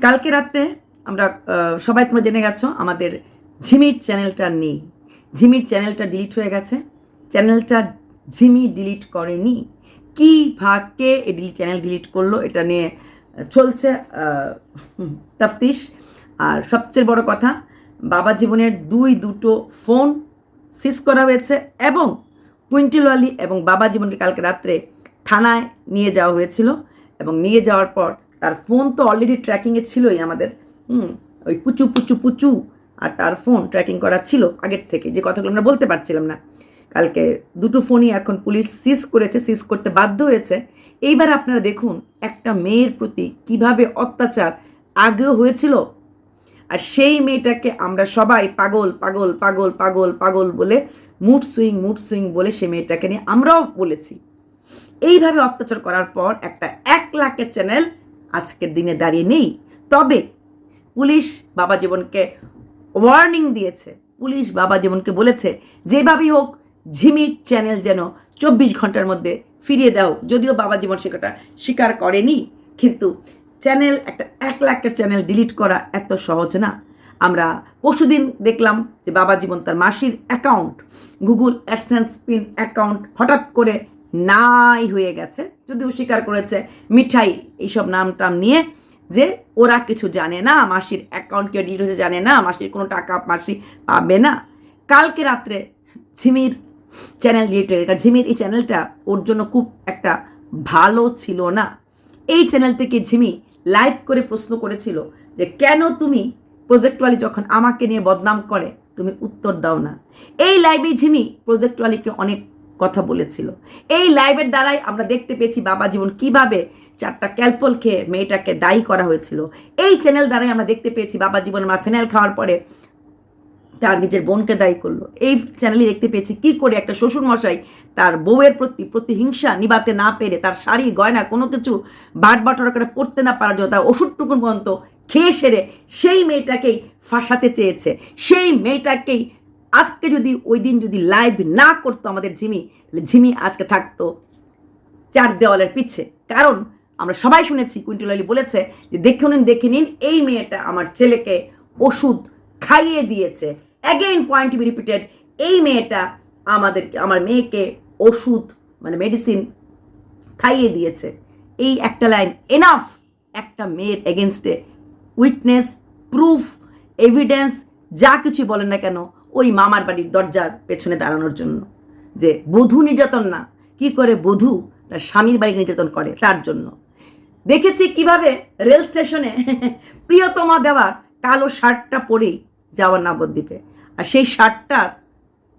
কালকে রাত্রে আমরা সবাই তোমরা জেনে গেছো আমাদের ঝিমির চ্যানেলটা নেই। ঝিমির চ্যানেলটা ডিলিট হয়ে গেছে। চ্যানেলটা ঝিমি ডিলিট করেনি। কি ভাগ্যে চ্যানেল ডিলিট করলো এটা নিয়ে চলছে তাফতিশ। আর সবচেয়ে বড় কথা, বাবা জীবনের দুটো ফোন সিজ করা হয়েছে এবং কুইন্টেল ওয়ালি এবং বাবা জীবনকে কালকে রাত্রে থানায় নিয়ে যাওয়া হয়েছিল। এবং নিয়ে যাওয়ার পর তার ফোন তো অলরেডি ট্র্যাকিংয়ে ছিলই আমাদের, ওই পুচু পুচু পুচু আর তার ফোন ট্র্যাকিং করা ছিল আগের থেকে, যে কথাগুলো আমরা বলতে পারছিলাম না। কালকে দুটো ফোনই এখন পুলিশ সিজ করেছে, সিজ করতে বাধ্য হয়েছে। এইবার আপনারা দেখুন একটা মেয়ের প্রতি কিভাবে অত্যাচার আগেও হয়েছিল, আর সেই মেয়েটাকে আমরা সবাই পাগল পাগল পাগল পাগল পাগল বলে মুড সুইং বলে সেই মেয়েটাকে নিয়ে আমরাও বলেছি। এইভাবে অত্যাচার করার পর একটা 1 লাখের চ্যানেল আজকের দিনে দাঁড়িয়ে নেই। তবে পুলিশ বাবা জীবনকে ওয়ার্নিং দিয়েছে। পুলিশ বাবা জীবনকে বলেছে যেভাবেই হোক ঝিমির চ্যানেল যেন 24 ঘন্টার মধ্যে ফিরিয়ে দাও। যদিও বাবা জীবন সেটা স্বীকার করেনি, কিন্তু চ্যানেল একটা 1 লাখের চ্যানেল ডিলিট করা এত সহজ না। আমরা পরশুদিন দেখলাম যে বাবা জীবন তার মাসির account, Google AdSense pin account হঠাৎ করে নাই হয়ে গেছে। যদিও স্বীকার করেছে মিঠাই এইসব নাম টাম নিয়ে যে ওরা কিছু জানে না, মাসির অ্যাকাউন্ট কেউ ডিলিট হয়েছে জানে না, মাসির কোনো টাকা মাসি পাবে না। কালকে রাত্রে ঝিমির চ্যানেল ডিলিট হয়ে গেছে। ঝিমির এই চ্যানেলটা ওর জন্য খুব একটা ভালো ছিল না। এই চ্যানেল থেকে ঝিমি লাইভ করে প্রশ্ন করেছিল যে কেন তুমি প্রজেক্ট ওয়ালি যখন আমাকে নিয়ে বদনাম করে তুমি উত্তর দাও না। এই লাইভে ঝিমি প্রজেক্ট ওয়ালিকে অনেক কথা বলেছিল। এই লাইভের দ্বারাই আমরা দেখতে পেয়েছি বাবা জীবন কিভাবে 4টা ক্যালপল খেয়ে মেয়েটাকে দায়ী করা হয়েছিল। এই চ্যানেল দ্বারাই আমরা দেখতে পেয়েছি বাবা জীবনের মা ফেনাইল খাওয়ার পরে তার নিজের বোনকে দায়ী করলো। এই চ্যানেলে দেখতে পেয়েছি কি করে একটা শ্বশুরমশাই তার বউয়ের প্রতি হিংসা নিবাতে না পেরে তার শাড়ি গয়না কোনো কিছু বাটবাটরা করে পড়তে না পারার জন্য তার ওষুধটুকুন পর্যন্ত খেয়ে সেরে সেই মেয়েটাকেই ফাঁসাতে চেয়েছে। সেই মেয়েটাকেই আজকে যদি ওই দিন যদি লাইভ না করতো আমাদের ঝিমি, তাহলে ঝিমি আজকে থাকতো 4 দেওয়ালের পিছে। কারণ আমরা সবাই শুনেছি কুইন্টেল ওয়ালি বলেছে যে দেখে নিন এই মেয়েটা আমার ছেলেকে ওষুধ খাইয়ে দিয়েছে। Again point to be repeated, এই মেয়েটা আমার মেয়েকে ওষুধ মানে মেডিসিন খাইয়ে দিয়েছে। এই একটা লাইন এনাফ একটা মেয়ের এগেনস্টে উইটনেস, প্রুফ, এভিডেন্স যা কিছু বলেন না কেন ওই মামার বাড়ির দরজার পেছনে দাঁড়ানোর জন্য। যে বধূ নির্যাতন না, কি করে বধূ তার স্বামীর বাড়ি নির্যাতন করে তার জন্য। দেখেছি কিভাবে রেল স্টেশনে প্রিয়তমা দেওয়ার কালো শার্টটা পরেই যাওয়ার নবদ্বীপে, আর সেই শার্টটা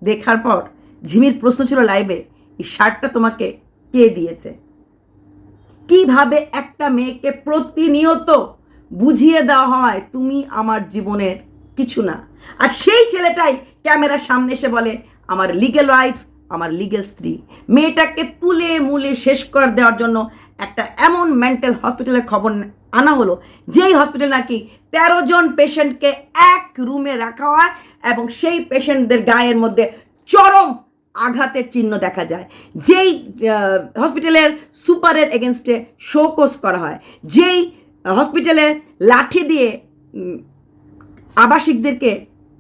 দেখার পর ঝিমির প্রশ্ন ছিল লাইভে, এই শার্টটা তোমাকে কে দিয়েছে? কিভাবে একটা মেয়েকে প্রতিনিয়ত বুঝিয়ে দেওয়া হয় তুমি আমার জীবনের কিছু না, আর সেই ছেলেটাই ক্যামেরার সামনে এসে বলে আমার লিগেল ওয়াইফ, আমার লিগেল স্ত্রী। মেয়েটাকে তুলে মুলে শেষ করে দেওয়ার জন্য একটা এমন মেন্টাল হসপিটালের খবর আনা হলো যেই হসপিটাল নাকি 13 জন পেশেন্টকে এক রুমে রাখা হয় এবং সেই পেশেন্টদের গায়ের মধ্যে চরম আঘাতের চিহ্ন দেখা যায়। যেই হসপিটালের সুপারের এগেনস্টে শোকজ করা হয়, যেই হসপিটালে লাঠি দিয়ে আবাসিকদেরকে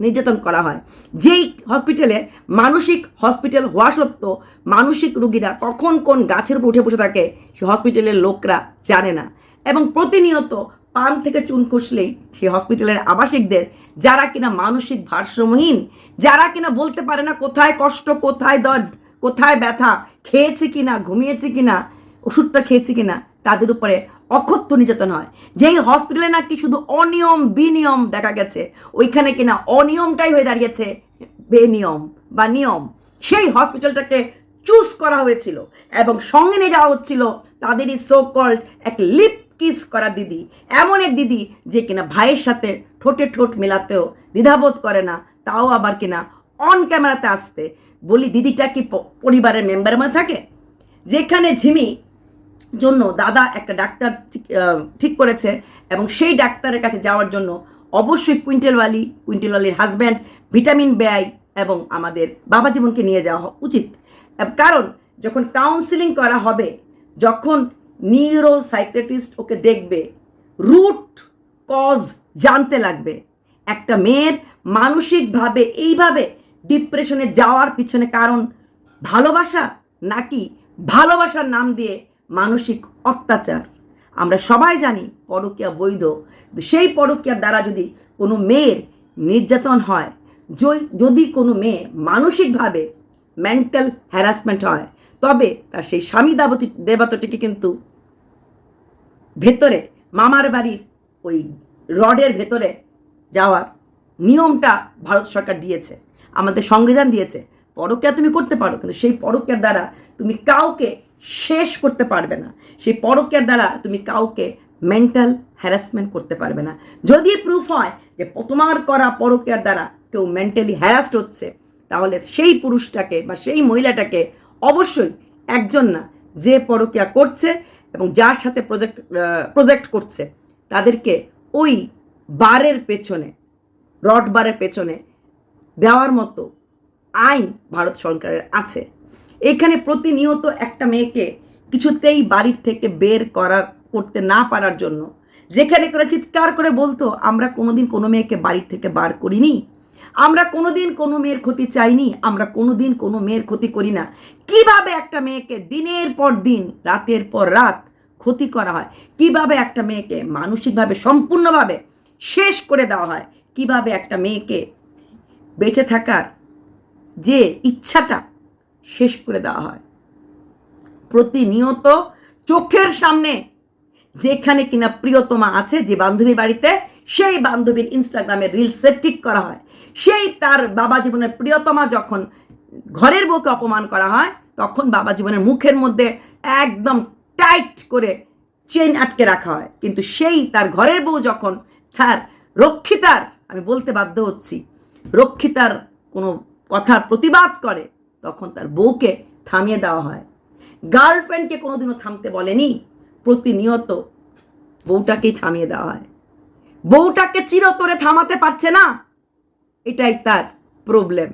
নির্যাতন করা হয়, যেই হসপিটালে মানসিক হসপিটাল হওয়া সত্ত্বেও মানসিক রুগীরা কখন কোন গাছের উপর উঠে বসে থাকে সেই হসপিটালের লোকরা জানে না, এবং প্রতিনিয়ত পান থেকে চুন খসলেই সেই হসপিটালের আবাসিকদের যারা কিনা মানসিক ভারসাম্যহীন, যারা কিনা বলতে পারে না কোথায় কষ্ট, কোথায় দর্দ, কোথায় ব্যথা, খেয়েছে কিনা, ঘুমিয়েছে কিনা, ওষুধটা খেয়েছে কিনা, তাদের উপরে অকথ্য নির্যাতন হয়। যেই হসপিটালে নাকি শুধু অনিয়ম বিনিয়ম দেখা গেছে, ওইখানে কিনা অনিয়মটাই হয়ে দাঁড়িয়েছে বেনিয়ম বা নিয়ম। সেই হসপিটালটাকে চুজ করা হয়েছিল এবং সঙ্গে নিয়ে যাওয়া হচ্ছিল তাদেরই সো কল্ড এক লিপ কিস করা দিদি, এমন এক দিদি যে কিনা ভাইয়ের সাথে ঠোঁটে ঠোঁট মেলাতেও দ্বিধাবোধ করে না, তাও আবার কিনা অন ক্যামেরাতে আসতে। বলি দিদিটা কি পরিবারের মেম্বারের মধ্যে থাকে? যেখানে ঝিমি জন্য দাদা একটা ডাক্তার ঠিক করেছে এবং সেই ডাক্তারের কাছে যাওয়ার জন্য অবশ্যই কুইন্টেল ওয়ালির হাজব্যান্ড ভিটামিন ব্যয় এবং আমাদের বাবা জীবনকে নিয়ে যাওয়া উচিত। কারণ যখন কাউন্সিলিং করা হবে, যখন নিউরো সাইকিয়াট্রিস্ট ওকে দেখবে, রুট কজ জানতে লাগবে। একটা মেয়ের মানসিকভাবে এইভাবে ডিপ্রেশনে যাওয়ার পিছনে কারণ ভালোবাসা নাকি ভালোবাসার নাম দিয়ে মানসিক অত্যাচার। আমরা সবাই জানি পরকীয়া বৈধ, কিন্তু সেই পরকীয়ার দ্বারা যদি কোনো মেয়ের নির্যাতন হয়, যদি কোনো মেয়ে মানসিকভাবে মেন্টাল হ্যারাসমেন্ট হয়, তবে তার সেই স্বামী দেবতাটিকে কিন্তু ভেতরে মামার বাড়ির ওই রডের ভেতরে যাওয়ার নিয়মটা ভারত সরকার দিয়েছে, আমাদের সংবিধান দিয়েছে। পরকীয়া তুমি করতে পারো, কিন্তু সেই পরকীয়ার দ্বারা তুমি কাউকে শেষ করতে পারবে না। সেই পরকীয়ার দ্বারা তুমি কাউকে মেন্টাল হ্যারাসমেন্ট করতে পারবে না। যদি প্রুফ হয় যে তোমার করা পরকীয়ার দ্বারা কেউ মেন্টালি হ্যারাসড হচ্ছে, তাহলে সেই পুরুষটাকে বা সেই মহিলাটাকে অবশ্যই একজন না, যে পরকীয়া করছে এবং যার সাথে প্রজেক্ট করছে, তাদেরকে ওই বারের পেছনে, রড বারের পেছনে দেওয়ার মতো আইন ভারত সরকারের আছে। এখানে প্রতিনিয়ত একটা মেয়েকে কিছুতেই বাড়ির থেকে বের করতে না পারার জন্য, যেখানে করে চিৎকার করে বলতো আমরা কোনোদিন কোনো মেয়েকে বাড়ির থেকে বার করিনি, আমরা কোনোদিন কোনো মেয়ের ক্ষতি চাইনি, আমরা কোনোদিন কোনো মেয়ের ক্ষতি করি না। কিভাবে একটা মেয়েকে দিনের পর দিন, রাতের পর রাত ক্ষতি করা হয়, কিভাবে একটা মেয়েকে মানসিকভাবে সম্পূর্ণভাবে শেষ করে দেওয়া হয়, কিভাবে একটা মেয়েকে বেঁচে থাকার যে ইচ্ছাটা শেষ করে দেওয়া হয়। প্রতিনিয়ত চোখের সামনে যেখানে কিনা প্রিয়তমা আছে, যে বান্ধবীর বাড়িতে, সেই বান্ধবীর ইনস্টাগ্রামে রিলস ঠিক করা হয়। সেই তার বাবা জীবনের প্রিয়তমা যখন ঘরের বউকে অপমান করা হয়, তখন বাবা জীবনের মুখের মধ্যে একদম টাইট করে চেন আটকে রাখা হয়। কিন্তু সেই তার ঘরের বউ যখন তার রক্ষিতার, আমি বলতে বাধ্য হচ্ছি, রক্ষিতার কোনো কথার প্রতিবাদ করে, তখন তার বউকে থামিয়ে দেওয়া হয়। গার্লফ্রেন্ডকে কোনোদিনও থামতে বলেনি, প্রতিনিয়ত বউটাকেই থামিয়ে দেওয়া হয়। বউটাকে চিরতরে থামাতে পারছে না, এটাই তার প্রবলেম।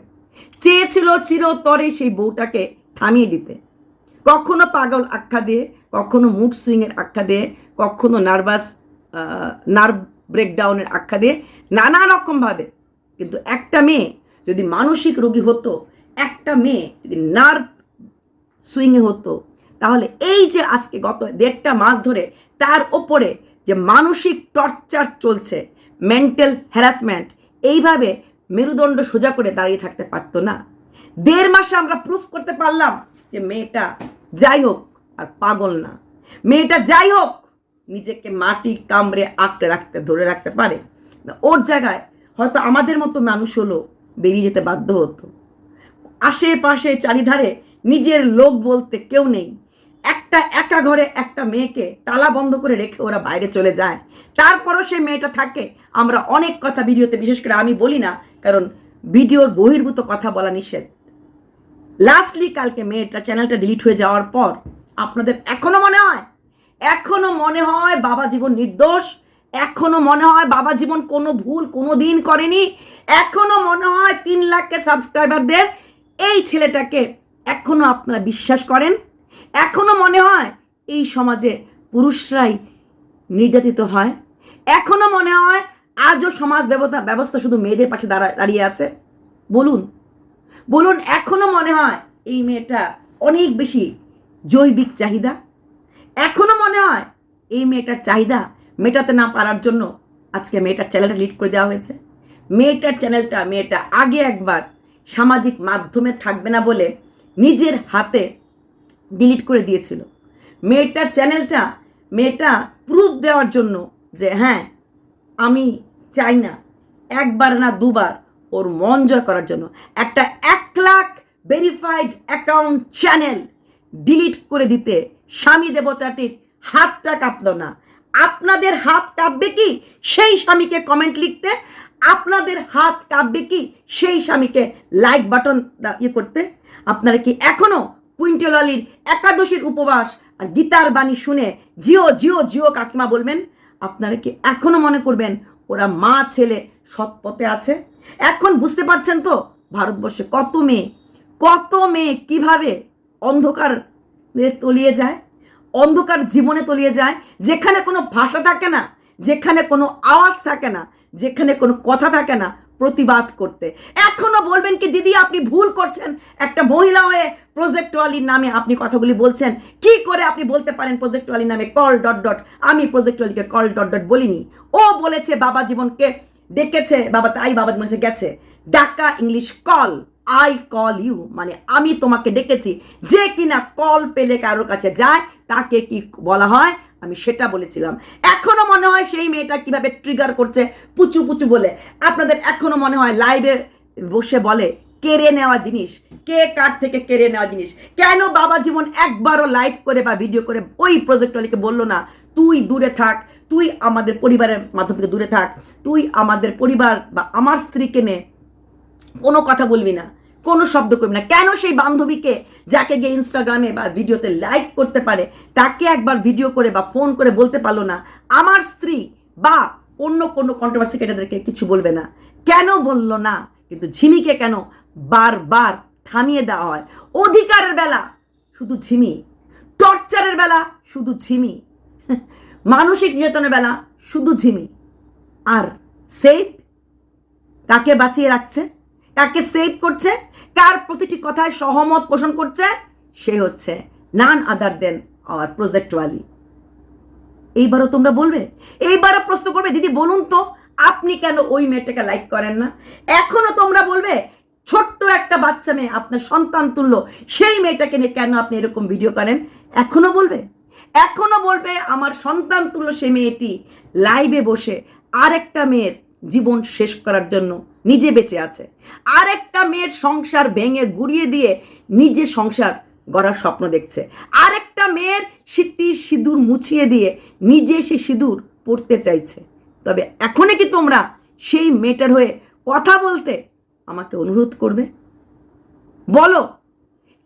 চেয়েছিল চিরতরে সেই বউটাকে থামিয়ে দিতে, কখনো পাগল আখ্যা দিয়ে, কখনো মুড সুইংয়ের আখ্যা দিয়ে, কখনো নার্ভ ব্রেকডাউনের আখ্যা দিয়ে, নানা রকমভাবে। কিন্তু একটা মেয়ে যদি মানসিক রোগী হতো, একটা মেয়ে যদি নার্ভ সুইংয়ে হতো, তাহলে এই যে আজকে গত 1.5 মাস ধরে তার ওপরে যে মানসিক টর্চার চলছে, মেন্টাল হ্যারাসমেন্ট, এইভাবে মেরুদণ্ড সোজা করে দাঁড়িয়ে থাকতে পারতো না। 1.5 মাসে আমরা প্রুফ করতে পারলাম যে মেয়েটা যাই হোক আর পাগল না, মেয়েটা যাই হোক নিজেকে মাটি কামড়ে আঁকড়ে ধরে রাখতে পারে। ওর জায়গায় হয়তো আমাদের মতো মানুষ হলো বেরিয়ে যেতে বাধ্য হতো। আশেপাশে চারিধারে নিজের লোক বলতে কেউ নেই, একটা একা ঘরে একটা মেয়েকে তালা বন্ধ করে রেখে ওরা বাইরে চলে যায়, তারপরও সেই মেয়েটা থাকে। আমরা অনেক কথা ভিডিওতে, বিশেষ করে আমি বলি না, কারণ ভিডিওর বহির্ভূত কথা বলা নিষেধ। লাস্টলি কালকে মেয়েটা চ্যানেলটা ডিলিট হয়ে যাওয়ার পর আপনাদের এখনো মনে হয় বাবা জীবন নির্দোষ, এখনো মনে হয় বাবা জীবন কোনো ভুল কোনো দিন করেনি, এখনো মনে হয় 3 লাখের সাবস্ক্রাইবারদের এই ছেলেটাকে এখনো আপনারা বিশ্বাস করেন, এখনো মনে হয় এই সমাজে পুরুষরাই নির্যাতিত হয়, এখনো মনে হয় আজও সমাজ ব্যবস্থা শুধু মেয়েদের পাশে দাঁড়িয়ে আছে। বলুন, এখনো মনে হয় এই মেয়েটা অনেক বেশি জৈবিক চাহিদা, এখনো মনে হয় এই মেয়েটার চাহিদা মেটাতে না পারার জন্য আজকে মেয়েটার চ্যানেলটা ডিলিট করে দেওয়া হয়েছে। মেয়েটা আগে একবার সামাজিক মাধ্যমে থাকবে না বলে নিজের হাতে ডিলিট করে দিয়েছিল। মেয়েটার চ্যানেলটা মেয়েটা প্রুফ দেওয়ার জন্য যে হ্যাঁ আমি চাই না, একবার না দুবার ওর মন জয় করার জন্য একটা 1 lakh verified account channel delete করে দিতে স্বামী দেবতাটির হাতটা কাঁপল না। আপনাদের হাত কাঁপবে কি সেই স্বামীকে কমেন্ট লিখতে? আপনাদের হাত কাঁপবে কি সেই স্বামীকে লাইক বাটন করতে? আপনারা কি এখনো কুইন্টেল আলীর একাদশীর উপবাস আর গীতার বাণী শুনে জিও জিও জিও কাকিমা বলবেন? আপনারা কি এখনো মনে করবেন ওরা মা ছেলে সৎ পথে আছে? এখন বুঝতে পারছেন তো ভারতবর্ষে কত মেয়ে কিভাবে অন্ধকার তলিয়ে যায়, অন্ধকার জীবনে তলিয়ে যায়, যেখানে কোনো ভাষা থাকে না, যেখানে কোনো আওয়াজ থাকে না, যেখানে কোনো কথা থাকে না প্রতিবাদ করতে। এখনো বলবেন কি দিদি আপনি ভুল করছেন, একটা মহিলা হয়ে প্রজেক্ট ওয়ালির নামে আপনি কথাগুলি বলছেন, কি করে আপনি বলতে পারেন প্রজেক্ট ওয়ালির নামে কল ডট ডট? আমি প্রজেক্ট ওয়ালিকে কল ডট ডট বলিনি, ও বলেছে বাবা জীবনকে ডেকেছে, বাবা তাই বাবা জীবন গেছে ডাকা, English call, I call you, মানে আমি তোমাকে ডেকেছি। যে কিনা কল পেলে কারোর কাছে যায় তাকে কি বলা হয় আমি সেটা বলেছিলাম। এখনো মনে হয় সেই মেয়েটা কিভাবে ট্রিগার করছে পুচু পুচু বলে। আপনাদের এখনো মনে হয় লাইভে বসে বলে কেড়ে নেওয়া জিনিস, কে কার থেকে কেড়ে নেওয়া জিনিস। কেন বাবা জীবন একবারও লাইভ করে বা ভিডিও করে ওই প্রজেক্টওয়ালিকে বললো না তুই দূরে থাক, তুই আমাদের পরিবারের মাধ্যম থেকে দূরে থাক, তুই আমাদের পরিবার বা আমার স্ত্রীকে নে কোনো কথা বলবি না, কোনো শব্দ করবি না? কেন সেই বান্ধবীকে যাকে গিয়ে ইনস্টাগ্রামে বা ভিডিওতে লাইক করতে পারে তাকে একবার ভিডিও করে বা ফোন করে বলতে পারলো না আমার স্ত্রী বা অন্য কোনো কন্ট্রোভার্সি ক্রিয়েটরদেরকে কিছু বলবে না? কেন বললো না? কিন্তু ঝিমিকে কেন বারবার থামিয়ে দেওয়া হয়? অধিকারের বেলা শুধু ঝিমি, টর্চারের বেলা শুধু ঝিমি, মানসিক নির্যাতনের বেলা শুধু ঝিমি। আর সেফ কাকে বাঁচিয়ে রাখছে, কাকে সেভ করছে, কার প্রতিটি কথায় সহমত পোষণ করছে, সে হচ্ছে নান আদার দেন আওয়ার প্রজেক্ট ওয়ালি। এইবারও তোমরা বলবে, এইবারও প্রশ্ন করবে দিদি বলুন তো আপনি কেন ওই মেয়েটাকে লাইক করেন না? এখনো তোমরা বলবে ছোট্ট একটা বাচ্চা মেয়ে আপনার সন্তান তুল্য, সেই মেয়েটাকে নিয়ে কেন আপনি এরকম ভিডিও করেন? এখনো বলবে, এখনো বলবে আমার সন্তান তুল্য সেই মেয়েটি লাইভে বসে আরেকটা মেয়ের জীবন শেষ করার জন্য নিজে বেঁচে আছে, আরেকটা মেয়ের সংসার ভেঙে গুড়িয়ে দিয়ে নিজে সংসার গড়ার স্বপ্ন দেখছে, আরেকটা মেয়ের স্মৃতির সিঁদুর মুছিয়ে দিয়ে নিজে সে সিঁদুর পড়তে চাইছে। তবে এখনই কি তোমরা সেই মেয়েটার হয়ে কথা বলতে আমাকে অনুরোধ করবে? বলো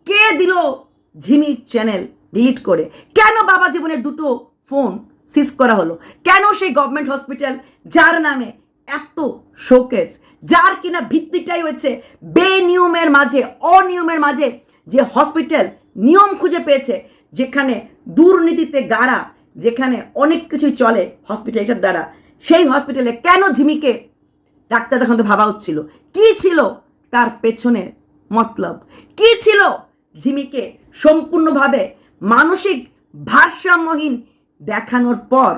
কে দিল ঝিমির চ্যানেল ডিলিট করে? কেন বাবা জীবনের দুটো ফোন সিজ করা হলো? কেন সেই গভর্নমেন্ট হসপিটাল যার নামে এত শোকেস, যার কিনা ভিত্তিটাই হচ্ছে বেনিয়মের মাঝে অনিয়মের মাঝে যে হসপিটাল নিয়ম খুঁজে পেয়েছে, যেখানে দুর্নীতিতে গাড়া, যেখানে অনেক কিছুই চলে হসপিটালটার দ্বারা, সেই হসপিটালে কেন ঝিমিকে ডাক্তার দেখাতে ভাবা হচ্ছিল? কি ছিল তার পেছনের মতলব? কি ছিল ঝিমিকে সম্পূর্ণভাবে মানসিক ভারসাম্যহীন দেখানোর পর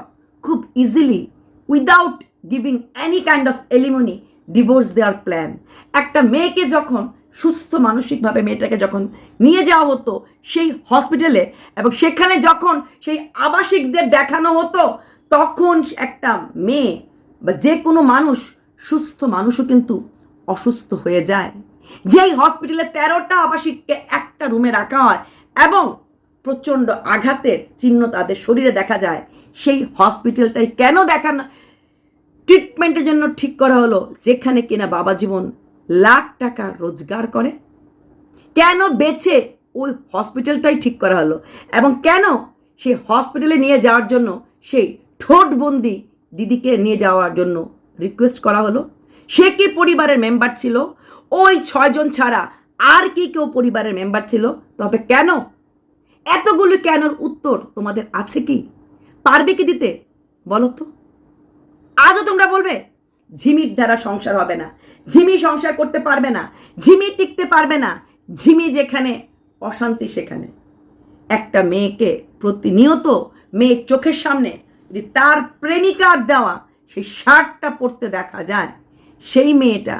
খুব easily without giving any kind of alimony divorce দেওয়ার প্ল্যান? একটা মেয়েকে যখন সুস্থ মানসিকভাবে মেয়েটাকে যখন নিয়ে যাওয়া হতো সেই হসপিটালে এবং সেখানে যখন সেই আবাসিকদের দেখানো হতো, তখন একটা মেয়ে বা যে কোনো মানুষ, সুস্থ মানুষও কিন্তু অসুস্থ হয়ে যায়। যেই হসপিটালে 13টা আবাসিককে একটা রুমে রাখা হয় এবং প্রচণ্ড আঘাতের চিহ্ন তাদের শরীরে দেখা যায়, সেই হসপিটালটাই কেন দেখানো ট্রিটমেন্টের জন্য ঠিক করা হলো যেখানে কিনা বাবা জীবন লাখ টাকা রোজগার করে? কেন বেছে ওই হসপিটালটাই ঠিক করা হলো? এবং কেন সেই হসপিটালে নিয়ে যাওয়ার জন্য সেই ঠোঁটবন্দি দিদিকে নিয়ে যাওয়ার জন্য রিকোয়েস্ট করা হলো? সে কি পরিবারের মেম্বার ছিল? ওই 6 জন ছাড়া আর কি কেউ পরিবারের মেম্বার ছিল? তবে কেন? এতগুলো কেনর উত্তর তোমাদের আছে কি? পারবে কি দিতে? বলো তো। আজও তোমরা বলবে ঝিমির দ্বারা সংসার হবে না, ঝিমি সংসার করতে পারবে না, ঝিমি টিকতে পারবে না। ঝিমি যেখানে অশান্তি সেখানে একটা মেয়েকে প্রতিনিয়ত মেয়ের চোখের সামনে যদি তার প্রেমিকার দেওয়া সেই শার্টটা পরতে দেখা যায়, সেই মেয়েটা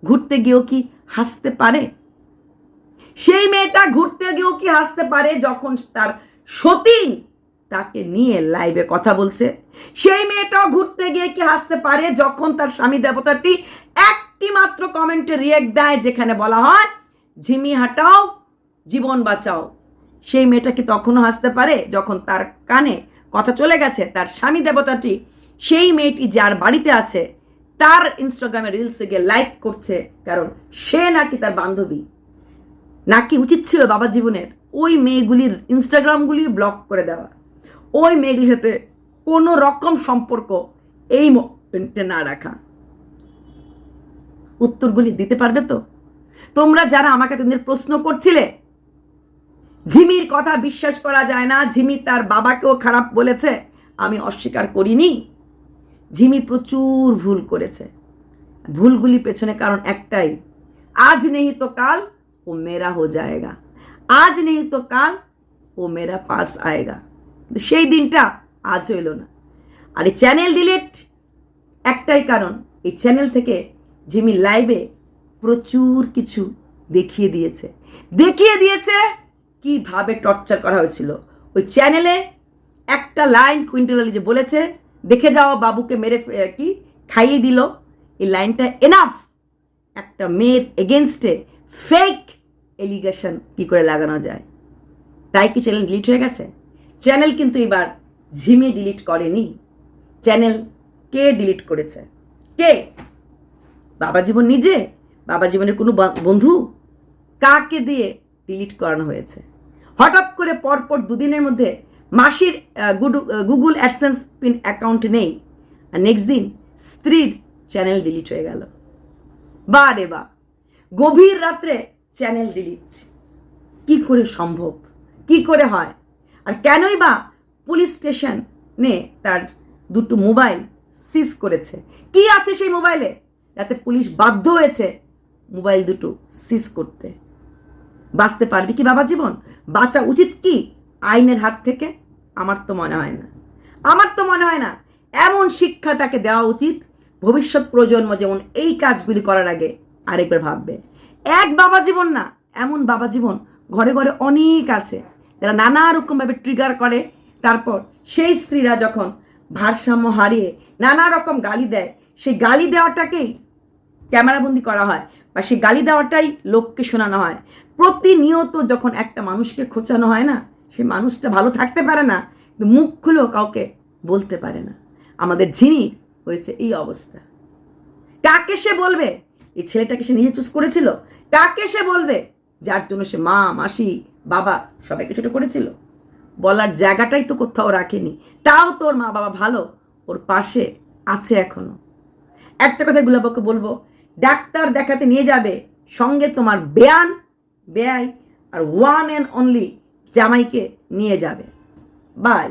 ঘুরতে গিয়েও কি হাসতে পারে? সেই মেয়েটা ঘুরতে গিয়েও কি হাসতে পারে যখন তার সতীন তাকে নিয়ে লাইভে কথা বলছে? সেই মেয়েটাও ঘুরতে গিয়ে কি হাসতে পারে যখন তার স্বামী দেবতাটি একটি মাত্র কমেন্টে রিয়েক্ট দেয় যেখানে বলা হয় ঝিমি হাঁটাও জীবন বাঁচাও? সেই মেয়েটা কি তখনও হাসতে পারে যখন তার কানে কথা চলে গেছে তার স্বামী দেবতাটি সেই মেয়েটি যার বাড়িতে আছে তার ইনস্টাগ্রামে রিলসে গিয়ে লাইক করছে কারণ সে নাকি তার বান্ধবী? নাকি উচিত ছিল বাবা জীবনের ওই মেয়েগুলির ইনস্টাগ্রামগুলি ব্লক করে দেওয়া, ওই মেয়েগুলির সাথে কোনো রকম সম্পর্ক এই মোমেন্টে না রাখা? উত্তরগুলি দিতে পারবে তো? তোমরা যারা আমাকে তোমাদের প্রশ্ন করছিলে ঝিমির কথা বিশ্বাস করা যায় না, ঝিমি তার বাবাকেও খারাপ বলেছে, আমি অস্বীকার করিনি। ঝিমি প্রচুর ভুল করেছে। ভুলগুলির পেছনে কারণ একটাই, আজ নেই তো কাল ও মেরা হো যায়গা, আজ নেই তো কাল ও মেরা পাস আয়েগা। কিন্তু সেই দিনটা আজ হইল না। আর এই চ্যানেল ডিলিট একটাই কারণ, এই চ্যানেল থেকে ঝিমি লাইভে প্রচুর কিছু দেখিয়ে দিয়েছে কিভাবে টর্চার করা হয়েছিল। ওই চ্যানেলে একটা লাইন কুইন্টাল আলী যে বলেছে, দেখে যাও বাবুকে মেরে খাইয়ে দিল, এই লাইনটা এনাফ একটা মেয়ের এগেনস্টে ফেক এলিগেশন কি করে লাগানো যায়। তাই কি চ্যানেল ডিলিট হয়ে গেছে? চ্যানেল কিন্তু এবার ঝিমি ডিলিট করেনি। চ্যানেল কে ডিলিট করেছে? কে? বাবা জীবন নিজে? বাবা জীবনের কোনো বন্ধু? কাকে দিয়ে ডিলিট করানো হয়েছে? হঠাৎ করে পরপর দুদিনের মধ্যে মাসির গুগল অ্যাডসেন্স পিন অ্যাকাউন্ট নেই, আর নেক্সট দিন স্ত্রীর চ্যানেল ডিলিট হয়ে গেল। বা রে বা, গভীর রাত্রে চ্যানেল ডিলিট কি করে সম্ভব? কি করে হয়? আর কেনই বা পুলিশ স্টেশনে তার দুটো মোবাইল সিজ করেছে? কি আছে সেই মোবাইলে যাতে পুলিশ বাধ্য হয়েছে মোবাইল দুটো সিজ করতে? বাঁচতে পারবে কি বাবা জীবন? বাঁচা উচিত কি আইনের হাত থেকে? আমার তো মনে হয় না। এমন শিক্ষা তাকে দেওয়া উচিত, ভবিষ্যৎ প্রজন্ম যেমন এই কাজগুলি করার আগে আরেকবার ভাববে। এক বাবা জীবন না, এমন বাবা জীবন ঘরে ঘরে অনেক আছে যারা নানা রকমভাবে ট্রিগার করে। তারপর সেই স্ত্রীরা যখন ভারসাম্য হারিয়ে নানা রকম গালি দেয়, সেই গালি দেওয়াটাকেই ক্যামেরাবন্দি করা হয় বা সেই গালি দেওয়াটাই লোককে শোনানো হয়। প্রতিনিয়ত যখন একটা মানুষকে খোঁচানো হয় না, সে মানুষটা ভালো থাকতে পারে না, কিন্তু মুখ খুলেও কাউকে বলতে পারে না। আমাদের ঝিমির হয়েছে এই অবস্থা। কাকে সে বলবে? এই ছেলেটাকে সে নিজে চুজ করেছিল? কাকে সে বলবে যার জন্য সে মা, মাসি, বাবা সবাইকে ছোট করেছিল? বলার জায়গাটাই তো কোথাও রাখেনি। তাও তোর মা বাবা ভালো, ওর পাশে আছে এখনো। একটা কথা গুলাবকে বলবো, ডাক্তার দেখাতে নিয়ে যাবে, সঙ্গে তোমার বেয়াই আর ওয়ান অ্যান্ড অনলি জামাইকে নিয়ে যাবে। বাই।